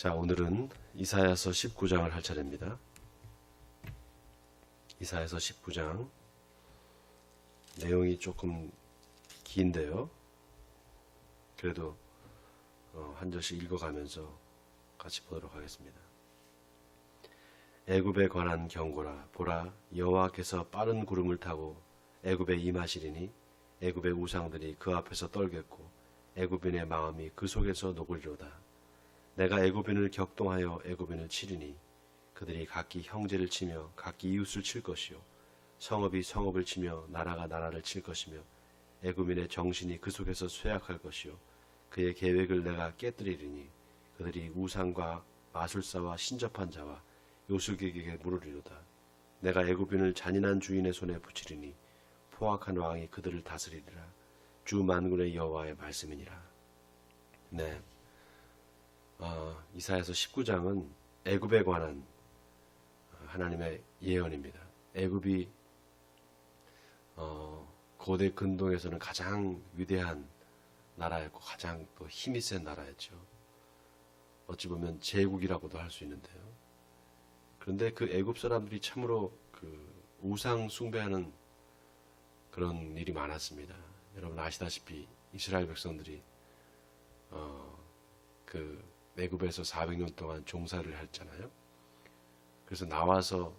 자, 오늘은 이사야서 19장을 할 차례입니다. 이사야서 19장 내용이 조금 긴데요. 그래도 한 절씩 읽어가면서 같이 보도록 하겠습니다. 애굽에 관한 경고라. 보라, 여호와께서 빠른 구름을 타고 애굽에 임하시리니 애굽의 우상들이 그 앞에서 떨겠고 애굽인의 마음이 그 속에서 녹으리로다. 내가 애굽인을 격동하여 애굽인을 치리니 그들이 각기 형제를 치며 각기 이웃을 칠 것이요 성읍이 성읍을 치며 나라가 나라를 칠 것이며 애굽인의 정신이 그 속에서 쇠약할 것이요 그의 계획을 내가 깨뜨리리니 그들이 우상과 마술사와 신접한 자와 요술객에게 물으리로다. 내가 애굽인을 잔인한 주인의 손에 붙이리니 포악한 왕이 그들을 다스리리라. 주 만군의 여호와의 말씀이니라. 네, 이사야서 19장은 애굽에 관한 하나님의 예언입니다. 애굽이 고대 근동에서는 가장 위대한 나라였고 가장 또 힘이 센 나라였죠. 어찌 보면 제국이라고도 할 수 있는데요. 그런데 그 애굽 사람들이 참으로 그 우상 숭배하는 그런 일이 많았습니다. 여러분 아시다시피 이스라엘 백성들이 그 애굽에서 400년 동안 종사를 했잖아요. 그래서 나와서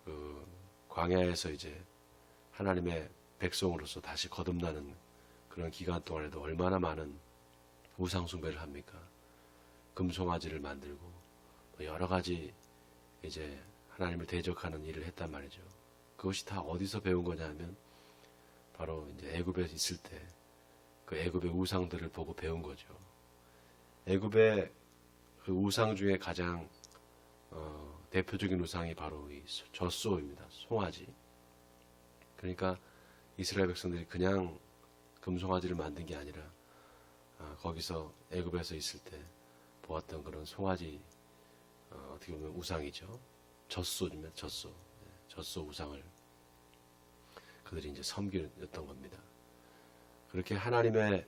그 광야에서 이제 하나님의 백성으로서 다시 거듭나는 그런 기간 동안에도 얼마나 많은 우상 숭배를 합니까? 금송아지를 만들고 여러 가지 이제 하나님을 대적하는 일을 했단 말이죠. 그것이 다 어디서 배운 거냐면 바로 이제 애굽에 있을 때 그 애굽의 우상들을 보고 배운 거죠. 애굽의 그 우상 중에 가장 대표적인 우상이 바로 이 젖소입니다. 송아지. 그러니까 이스라엘 백성들이 그냥 금송아지를 만든 게 아니라 거기서 애굽에서 있을 때 보았던 그런 송아지 어떻게 보면 우상이죠. 젖소입니다. 젖소. 젖소 우상을 그들이 이제 섬겼던 겁니다. 그렇게 하나님의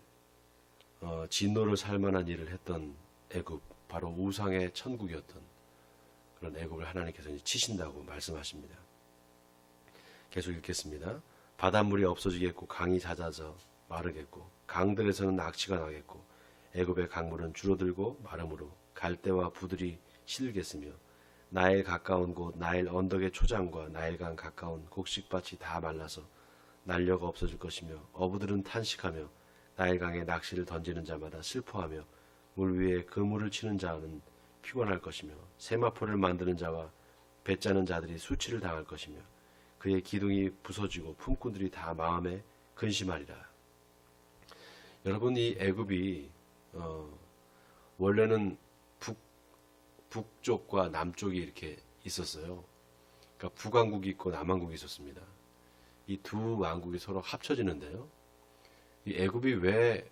진노를 살 만한 일을 했던 애굽, 바로 우상의 천국이었던 그런 애굽을 하나님께서 이제 치신다고 말씀하십니다. 계속 읽겠습니다. 바닷물이 없어지겠고 강이 잦아져 마르겠고 강들에서는 낙치가 나겠고 애굽의 강물은 줄어들고 마름으로 갈대와 부들이 시들겠으며 나일 가까운 곳 나일 언덕의 초장과 나일강 가까운 곡식밭이 다 말라서 난려가 없어질 것이며 어부들은 탄식하며 나일강에 낚시를 던지는 자마다 슬퍼하며 물 위에 그물을 치는 자는 피곤할 것이며 세마포를 만드는 자와 배 짜는 자들이 수치를 당할 것이며 그의 기둥이 부서지고 품꾼들이 다 마음에 근심하리라. 여러분, 이 애굽이 원래는 북쪽과 남쪽이 이렇게 있었어요. 그러니까 북왕국이 있고 남왕국이 있었습니다. 이 두 왕국이 서로 합쳐지는데요. 이 애굽이 왜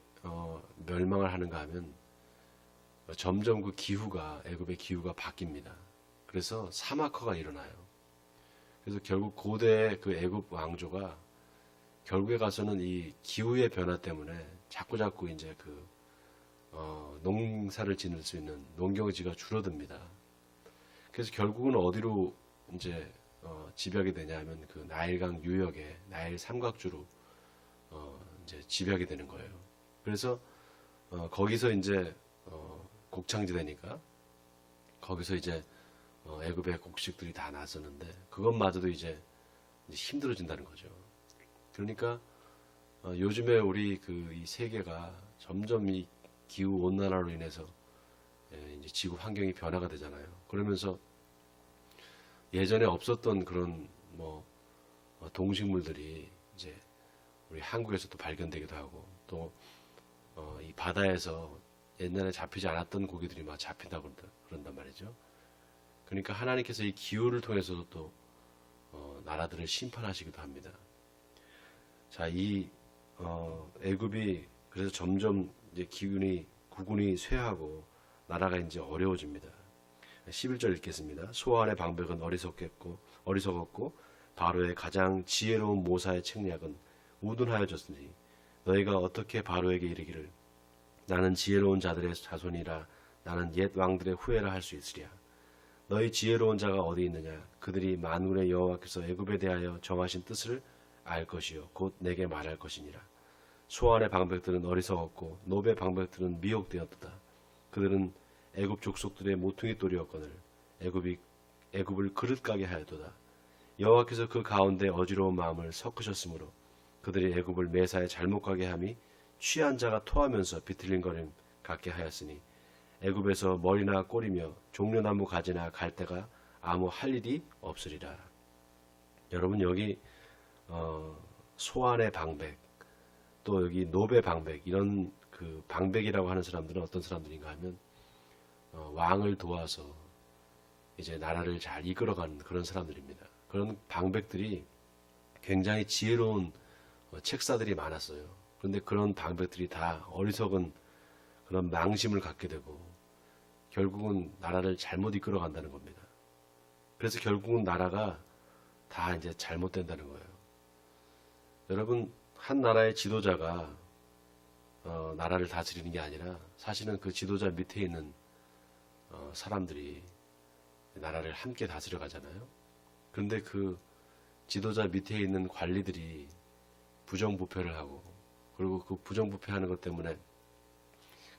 멸망을 하는가 하면 점점 그 기후가 애굽의 기후가 바뀝니다. 그래서 사막화가 일어나요. 그래서 결국 고대 그 애굽 왕조가 결국에 가서는 이 기후의 변화 때문에 자꾸 이제 그 농사를 지을 수 있는 농경지가 줄어듭니다. 그래서 결국은 어디로 이제 집약이 되냐면 그 나일강 유역에 나일 삼각주로 이제 집약이 되는 거예요. 그래서 거기서 이제 곡창지대니까 거기서 이제 애굽의 곡식들이 다 나섰는데 그것마저도 이제 힘들어진다는 거죠. 그러니까 요즘에 우리 그 이 세계가 점점 이 기후 온난화로 인해서 이제 지구 환경이 변화가 되잖아요. 그러면서 예전에 없었던 그런 동식물들이 이제 우리 한국에서도 발견되기도 하고 또 이 바다에서 옛날에 잡히지 않았던 고기들이 막 잡힌다고 그런단 말이죠. 그러니까 하나님께서 이 기후를 통해서도 또 나라들을 심판하시기도 합니다. 자, 이 애굽이 그래서 점점 이제 국군이 쇠하고 나라가 이제 어려워집니다. 11절 읽겠습니다. 소환의 방백은 어리석었고 바로의 가장 지혜로운 모사의 책략은 우둔하여졌으니 너희가 어떻게 바로에게 이르기를 나는 지혜로운 자들의 자손이라 나는 옛 왕들의 후회를 할 수 있으랴. 너희 지혜로운 자가 어디 있느냐? 그들이 만군의 여호와께서 애굽에 대하여 정하신 뜻을 알 것이요 곧 내게 말할 것이니라. 소안의 방백들은 어리석었고 노베 방백들은 미혹되었도다. 그들은 애굽 족속들의 모퉁이 돌이었거늘 애굽을 그릇가게 하였도다. 여호와께서 그 가운데 어지러운 마음을 섞으셨으므로 그들이 애굽을 매사에 잘못 가게 함이 취한 자가 토하면서 비틀린 거림 같게 하였으니 애굽에서 머리나 꼬리며 종려나무 가지나 갈대가 아무 할 일이 없으리라. 여러분 여기 소안의 방백 또 여기 노베 방백 이런 그 방백이라고 하는 사람들은 어떤 사람들인가 하면 왕을 도와서 이제 나라를 잘 이끌어가는 그런 사람들입니다. 그런 방백들이 굉장히 지혜로운 책사들이 많았어요. 그런데 그런 방백들이 다 어리석은 그런 망심을 갖게 되고 결국은 나라를 잘못 이끌어 간다는 겁니다. 그래서 결국은 나라가 다 이제 잘못된다는 거예요. 여러분 한 나라의 지도자가 나라를 다스리는 게 아니라 사실은 그 지도자 밑에 있는 사람들이 나라를 함께 다스려 가잖아요. 그런데 그 지도자 밑에 있는 관리들이 부정부패를 하고 그리고 그 부정부패하는 것 때문에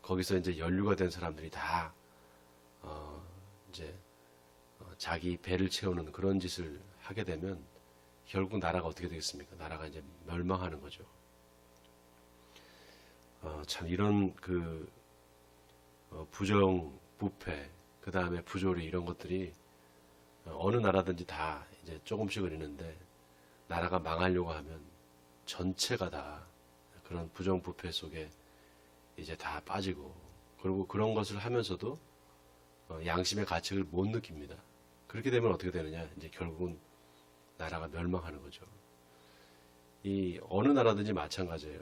거기서 이제 연루가 된 사람들이 다 이제 자기 배를 채우는 그런 짓을 하게 되면 결국 나라가 어떻게 되겠습니까? 나라가 이제 멸망하는 거죠. 참 이런 그 부정부패 그 다음에 부조리 이런 것들이 어느 나라든지 다 이제 조금씩은 있는데 나라가 망하려고 하면 전체가 다 그런 부정부패 속에 이제 다 빠지고 그리고 그런 것을 하면서도 양심의 가책을 못 느낍니다. 그렇게 되면 어떻게 되느냐? 이제 결국은 나라가 멸망하는 거죠. 이 어느 나라든지 마찬가지예요.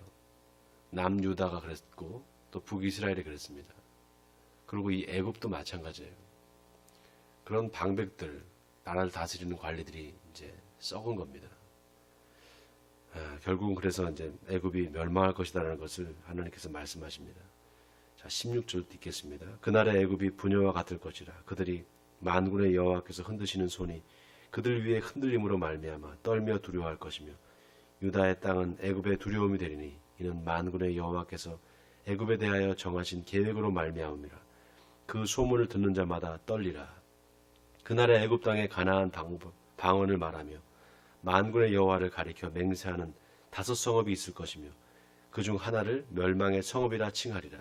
남유다가 그랬고 또 북이스라엘이 그랬습니다. 그리고 이 애굽도 마찬가지예요. 그런 방백들, 나라를 다스리는 관리들이 이제 썩은 겁니다. 결국은 그래서 이제 애굽이 멸망할 것이다라는 것을 하나님께서 말씀하십니다. 자, 16절 읽겠습니다. 그날의 애굽이 부녀와 같을 것이라. 그들이 만군의 여호와께서 흔드시는 손이 그들 위에 흔들림으로 말미암아 떨며 두려워할 것이며 유다의 땅은 애굽의 두려움이 되리니 이는 만군의 여호와께서 애굽에 대하여 정하신 계획으로 말미암음이라. 그 소문을 듣는 자마다 떨리라. 그날의 애굽 땅의 가나안 방언을 말하며 만군의 여호와를 가리켜 맹세하는 5 성읍이 있을 것이며 그 중 하나를 멸망의 성읍이라 칭하리라.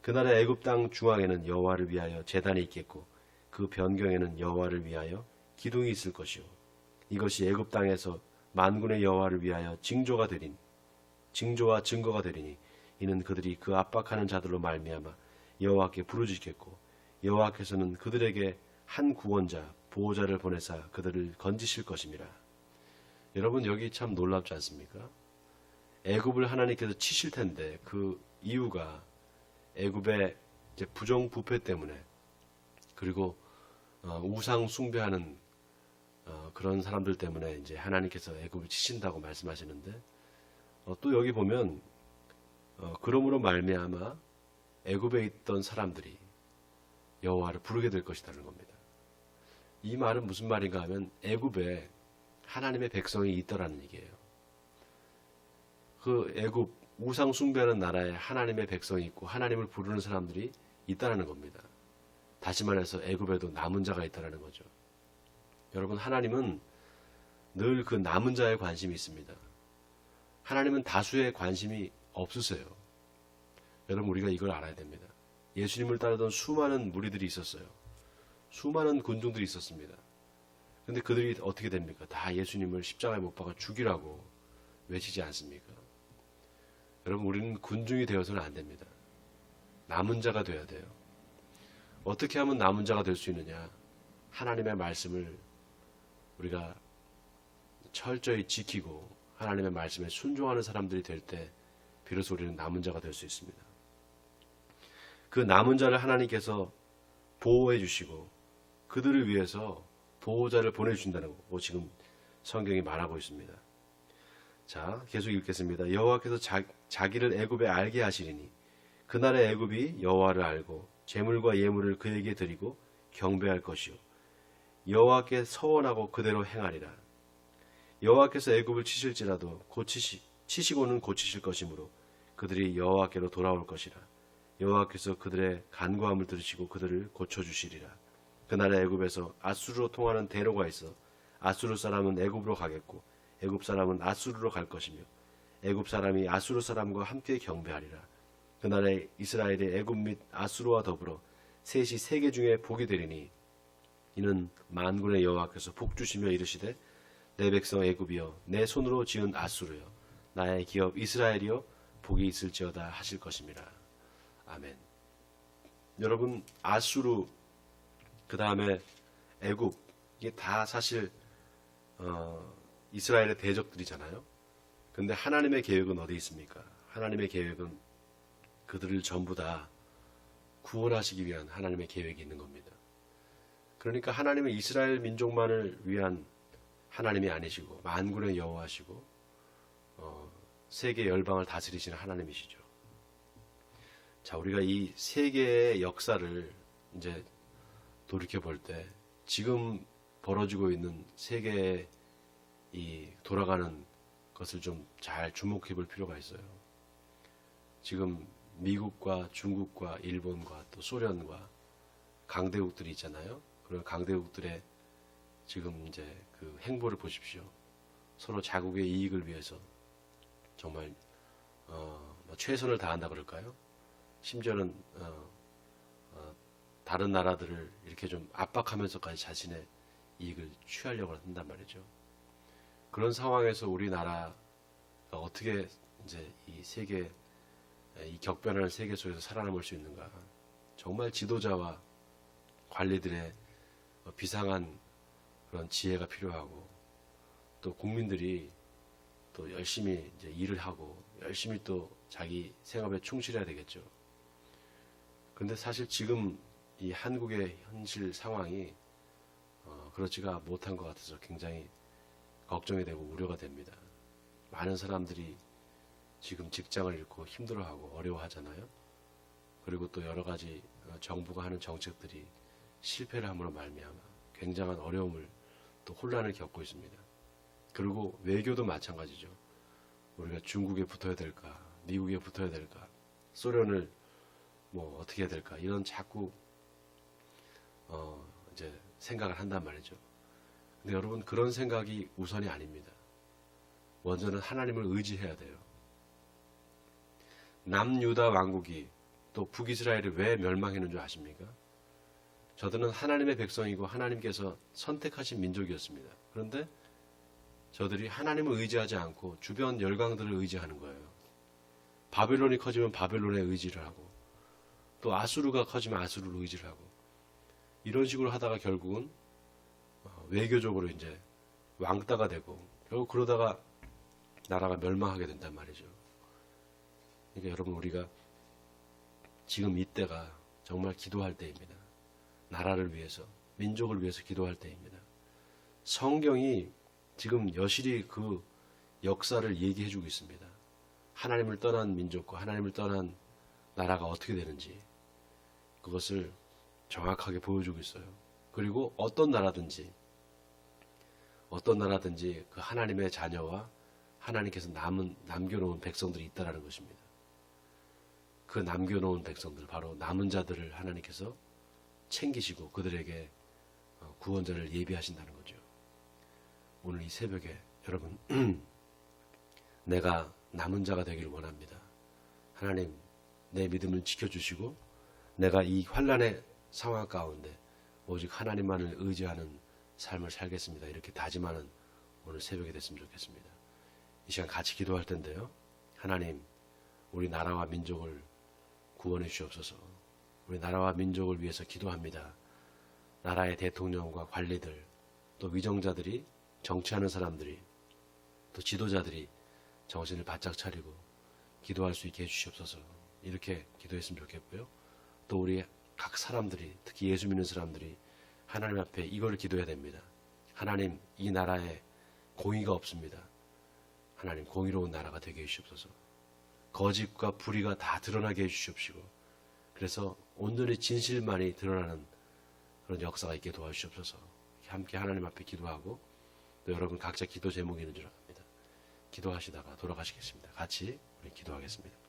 그날의 애굽 땅 중앙에는 여호와를 위하여 제단이 있겠고 그 변경에는 여호와를 위하여 기둥이 있을 것이요 이것이 애굽 땅에서 만군의 여호와를 위하여 징조와 증거가 되리니 이는 그들이 그 압박하는 자들로 말미암아 여호와께 부르짖겠고 여호와께서는 그들에게 한 구원자 보호자를 보내사 그들을 건지실 것임이라. 여러분 여기 참 놀랍지 않습니까? 애굽을 하나님께서 치실 텐데 그 이유가 애굽의 이제 부정부패 때문에 그리고 우상 숭배하는 그런 사람들 때문에 이제 하나님께서 애굽을 치신다고 말씀하시는데 또 여기 보면 그러므로 말미암아 애굽에 있던 사람들이 여호와를 부르게 될 것이라는 겁니다. 이 말은 무슨 말인가 하면 애굽에 하나님의 백성이 있더라는 얘기예요. 그 애굽 우상 숭배하는 나라에 하나님의 백성이 있고 하나님을 부르는 사람들이 있다는 겁니다. 다시 말해서 애굽에도 남은 자가 있다는 거죠. 여러분 하나님은 늘 그 남은 자에 관심이 있습니다. 하나님은 다수의 관심이 없으세요. 여러분 우리가 이걸 알아야 됩니다. 예수님을 따르던 수많은 무리들이 있었어요. 수많은 군중들이 있었습니다. 그런데 그들이 어떻게 됩니까? 다 예수님을 십자가에 못 박아 죽이라고 외치지 않습니까? 여러분 우리는 군중이 되어서는 안 됩니다. 남은 자가 되어야 돼요. 어떻게 하면 남은 자가 될 수 있느냐? 하나님의 말씀을 우리가 철저히 지키고 하나님의 말씀에 순종하는 사람들이 될 때 비로소 우리는 남은 자가 될 수 있습니다. 그 남은 자를 하나님께서 보호해 주시고 그들을 위해서 보호자를 보내주신다는 거 지금 성경이 말하고 있습니다. 자, 계속 읽겠습니다. 여호와께서 자기를 애굽에 알게 하시리니 그날의 애굽이 여호와를 알고 제물과 예물을 그에게 드리고 경배할 것이요 여호와께 서원하고 그대로 행하리라. 여호와께서 애굽을 치실지라도 치시고는 고치실 것이므로 그들이 여호와께로 돌아올 것이라. 여호와께서 그들의 간구함을 들으시고 그들을 고쳐주시리라. 그날에 애굽에서 아수르로 통하는 대로가 있어 아수르 사람은 애굽으로 가겠고 애굽 사람은 아수르로 갈 것이며 애굽 사람이 아수르 사람과 함께 경배하리라. 그날에 이스라엘이 애굽 및 아수르와 더불어 셋이 세계 중에 복이 되리니 이는 만군의 여호와께서 복 주시며 이르시되 내 백성 애굽이여 내 손으로 지은 아수르여 나의 기업 이스라엘이여 복이 있을지어다 하실 것입니다. 아멘. 여러분 아수르 그 다음에 애굽 이게 다 사실 이스라엘의 대적들이잖아요. 근데 하나님의 계획은 어디 있습니까? 하나님의 계획은 그들을 전부 다 구원하시기 위한 하나님의 계획이 있는 겁니다. 그러니까 하나님은 이스라엘 민족만을 위한 하나님이 아니시고 만군의 여호와시고 세계 열방을 다스리시는 하나님이시죠. 자, 우리가 이 세계의 역사를 이제 돌이켜 볼 때 지금 벌어지고 있는 세계의 이 돌아가는 것을 좀 잘 주목해 볼 필요가 있어요. 지금 미국과 중국과 일본과 또 소련과 강대국들이 있잖아요. 그런 강대국들의 지금 이제 그 행보를 보십시오. 서로 자국의 이익을 위해서 정말 최선을 다한다 그럴까요? 심지어는 다른 나라들을 이렇게 좀 압박하면서까지 자신의 이익을 취하려고 한단 말이죠. 그런 상황에서 우리나라가 어떻게 이제 이 세계 이 격변하는 세계 속에서 살아남을 수 있는가? 정말 지도자와 관리들의 비상한 그런 지혜가 필요하고 또 국민들이 또 열심히 이제 일을 하고 열심히 또 자기 생업에 충실해야 되겠죠. 그런데 사실 지금 이 한국의 현실 상황이 그렇지가 못한 것 같아서 굉장히 걱정이 되고 우려가 됩니다. 많은 사람들이 지금 직장을 잃고 힘들어하고 어려워하잖아요. 그리고 또 여러 가지 정부가 하는 정책들이 실패를 함으로 말미암아 굉장한 어려움을 또 혼란을 겪고 있습니다. 그리고 외교도 마찬가지죠. 우리가 중국에 붙어야 될까, 미국에 붙어야 될까, 소련을 뭐 어떻게 해야 될까 이런 자꾸 이제 생각을 한단 말이죠. 근데 여러분 그런 생각이 우선이 아닙니다. 먼저는 하나님을 의지해야 돼요. 남유다 왕국이 또 북이스라엘이 왜 멸망했는 줄 아십니까? 저들은 하나님의 백성이고 하나님께서 선택하신 민족이었습니다. 그런데 저들이 하나님을 의지하지 않고 주변 열강들을 의지하는 거예요. 바벨론이 커지면 바벨론에 의지를 하고 또 아수르가 커지면 아수르를 의지를 하고 이런 식으로 하다가 결국은 외교적으로 이제 왕따가 되고 결국 그러다가 나라가 멸망하게 된단 말이죠. 그러니까 여러분 우리가 지금 이때가 정말 기도할 때입니다. 나라를 위해서, 민족을 위해서 기도할 때입니다. 성경이 지금 여실히 그 역사를 얘기해 주고 있습니다. 하나님을 떠난 민족과 하나님을 떠난 나라가 어떻게 되는지 그것을 정확하게 보여주고 있어요. 그리고 어떤 나라든지 그 하나님의 자녀와 하나님께서 남겨놓은 백성들이 있다라는 것입니다. 그 남겨놓은 백성들, 바로 남은 자들을 하나님께서 챙기시고 그들에게 구원자를 예비하신다는 거죠. 오늘 이 새벽에 여러분 내가 남은 자가 되기를 원합니다. 하나님 내 믿음을 지켜주시고 내가 이 환난의 상황 가운데 오직 하나님만을 의지하는 삶을 살겠습니다. 이렇게 다짐하는 오늘 새벽이 됐으면 좋겠습니다. 이 시간 같이 기도할 텐데요. 하나님 우리 나라와 민족을 구원해 주시옵소서. 우리 나라와 민족을 위해서 기도합니다. 나라의 대통령과 관리들 또 위정자들이 정치하는 사람들이 또 지도자들이 정신을 바짝 차리고 기도할 수 있게 해주시옵소서. 이렇게 기도했으면 좋겠고요. 또 우리 각 사람들이 특히 예수 믿는 사람들이 하나님 앞에 이걸 기도해야 됩니다. 하나님 이 나라에 공의가 없습니다. 하나님 공의로운 나라가 되게 해주시옵소서. 거짓과 불의가 다 드러나게 해주시옵시고 그래서 온전히 진실만이 드러나는 그런 역사가 있게 도와주시옵소서. 함께 하나님 앞에 기도하고 또 여러분 각자 기도 제목이 있는 줄 압니다. 기도하시다가 돌아가시겠습니다. 같이 우리 기도하겠습니다.